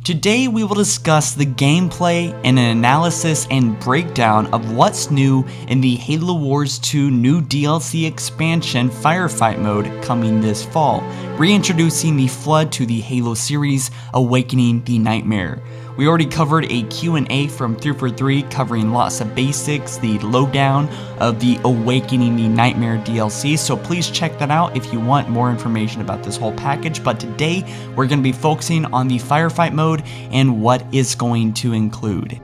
Today we will discuss the gameplay and an analysis and breakdown of what's new in the Halo Wars 2 new DLC expansion Firefight mode coming this fall, reintroducing the Flood to the Halo series, awakening the Nightmare. We already covered a Q&A from 343 covering lots of basics, the lowdown of the Awakening the Nightmare DLC, so please check that out if you want more information about this whole package. But today we're going to be focusing on the Firefight mode and what it's going to include.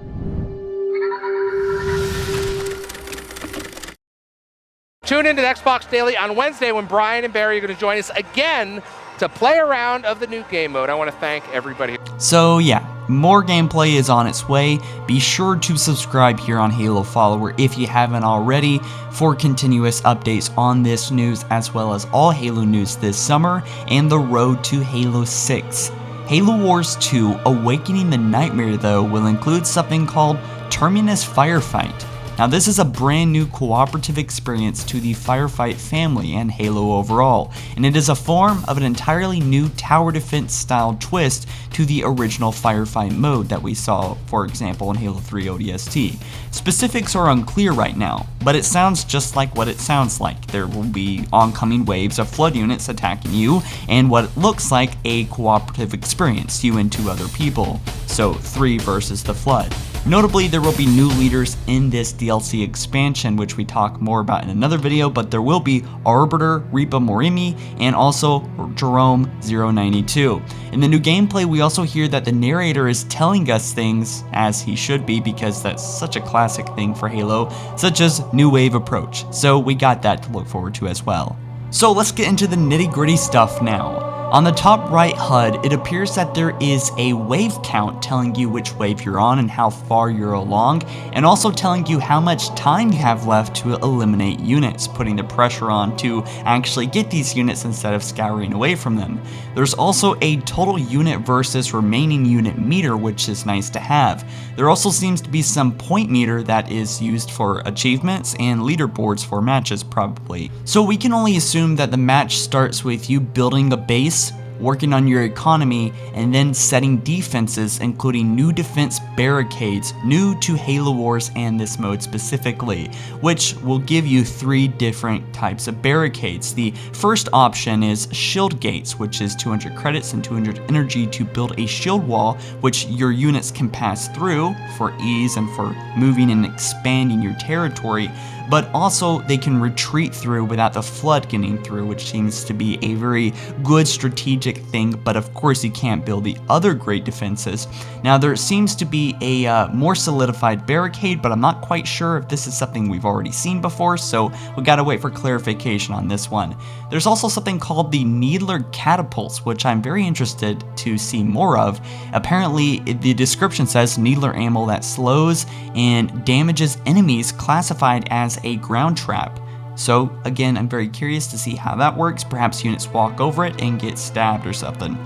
Tune into the Xbox Daily on Wednesday when Brian and Barry are going to join us again to play a round of the new game mode. I want to thank everybody. So yeah, more gameplay is on its way. Be sure to subscribe here on HaloFollower if you haven't already for continuous updates on this news, as well as all Halo news this summer and the road to Halo 6. Halo Wars 2 Awakening the Nightmare though will include something called Terminus Firefight. Now this is a brand new cooperative experience to the Firefight family and Halo overall, and it is a form of an entirely new tower defense style twist to the original Firefight mode that we saw, for example, in Halo 3 ODST. Specifics are unclear right now, but it sounds just like what it sounds like. There will be oncoming waves of Flood units attacking you, and what looks like a cooperative experience, you and two other people, so 3 versus the Flood. Notably, there will be new leaders in this DLC expansion, which we talk more about in another video, but there will be Arbiter, Reaper Morimi, and also Jerome 092. In the new gameplay, we also hear that the narrator is telling us things, as he should be, because that's such a classic thing for Halo, such as New Wave Approach, so we got that to look forward to as well. So let's get into the nitty-gritty stuff now. On the top right HUD, it appears that there is a wave count telling you which wave you're on and how far you're along, and also telling you how much time you have left to eliminate units, putting the pressure on to actually get these units instead of scouring away from them. There's also a total unit versus remaining unit meter, which is nice to have. There also seems to be some point meter that is used for achievements and leaderboards for matches probably. So we can only assume that the match starts with you building a base, working on your economy, and then setting defenses, including new defense barricades, new to Halo Wars and this mode specifically, which will give you 3 different types of barricades. The first option is shield gates, which is 200 credits and 200 energy to build a shield wall, which your units can pass through for ease and for moving and expanding your territory, but also they can retreat through without the Flood getting through, which seems to be a very good strategic thing, but of course you can't build the other great defenses. Now there seems to be a more solidified barricade, but I'm not quite sure if this is something we've already seen before, so we gotta wait for clarification on this one. There's also something called the Needler Catapults, which I'm very interested to see more of. Apparently the description says Needler ammo that slows and damages enemies classified as a ground trap. So again, I'm very curious to see how that works. Perhaps units walk over it and get stabbed or something.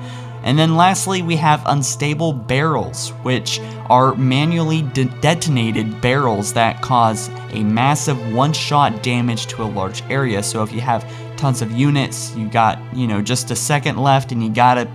And then lastly, we have unstable barrels, which are manually detonated barrels that cause a massive one-shot damage to a large area. So if you have tons of units, you got, just a second left and you gotta,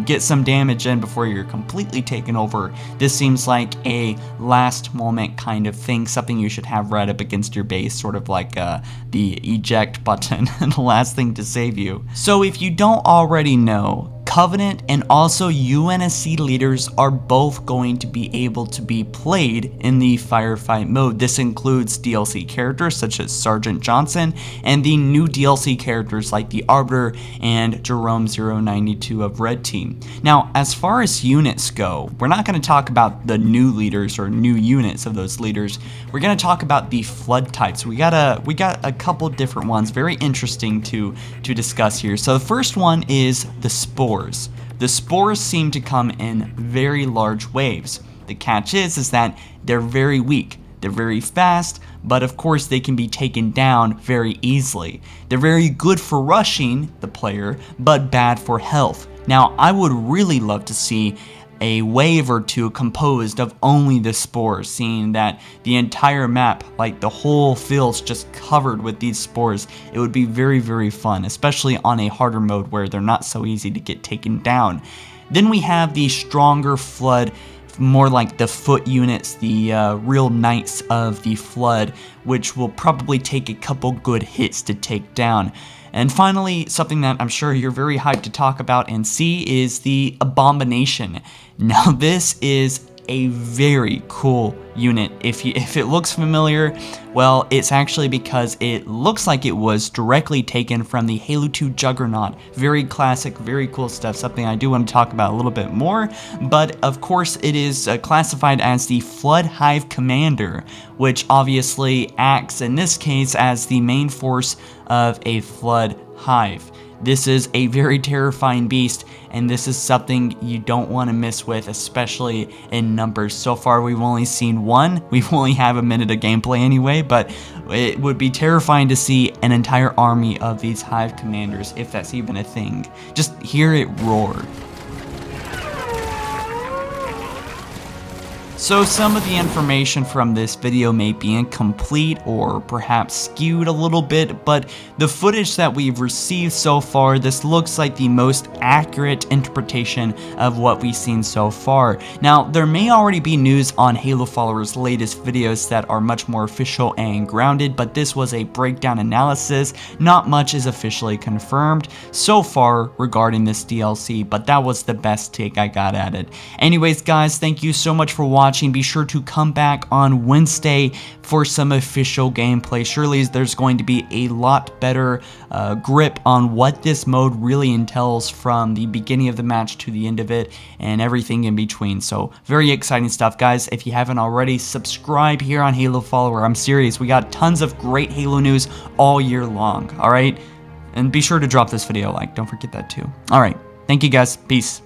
get some damage in before you're completely taken over. This seems like a last moment kind of thing, something you should have right up against your base, sort of like the eject button, the last thing to save you. So if you don't already know, Covenant and also UNSC leaders are both going to be able to be played in the Firefight mode. This includes DLC characters such as Sergeant Johnson and the new DLC characters like the Arbiter and Jerome 092 of Red Team. Now, as far as units go, we're not going to talk about the new leaders or new units of those leaders. We're going to talk about the Flood types. We got a couple different ones, very interesting to discuss here. So the first one is the Spores. The spores seem to come in very large waves. The catch is that they're very weak. They're very fast, but of course they can be taken down very easily. They're very good for rushing the player, but bad for health. Now, I would really love to see a wave or two composed of only the spores, seeing that the entire map, like the whole field's just covered with these spores. It would be very, very fun, especially on a harder mode where they're not so easy to get taken down. Then we have the stronger Flood, more like the foot units, the real knights of the Flood, which will probably take a couple good hits to take down. And finally, something that I'm sure you're very hyped to talk about and see is the Abomination. Now this is a very cool unit. If it looks familiar, well, it's actually because it looks like it was directly taken from the Halo 2 Juggernaut. Very classic, very cool stuff, something I do want to talk about a little bit more, but of course it is classified as the Flood Hive Commander, which obviously acts in this case as the main force of a Flood Hive. This is a very terrifying beast, and this is something you don't want to miss with, especially in numbers. So far, we've only seen one. We've only have a minute of gameplay anyway, but it would be terrifying to see an entire army of these Hive Commanders, if that's even a thing. Just hear it roar. So some of the information from this video may be incomplete or perhaps skewed a little bit, but the footage that we've received so far, this looks like the most accurate interpretation of what we've seen so far. Now, there may already be news on HaloFollower's latest videos that are much more official and grounded, but this was a breakdown analysis. Not much is officially confirmed so far regarding this DLC, but that was the best take I got at it. Anyways, guys, thank you so much for watching. Be sure to come back on Wednesday for some official gameplay. Surely there's going to be a lot better grip on what this mode really entails from the beginning of the match to the end of it and everything in between. So very exciting stuff, guys. If you haven't already, subscribe here on HaloFollower. I'm serious. We got tons of great Halo news all year long. All right, and be sure to drop this video a like. Don't forget that too. All right, thank you, guys. Peace.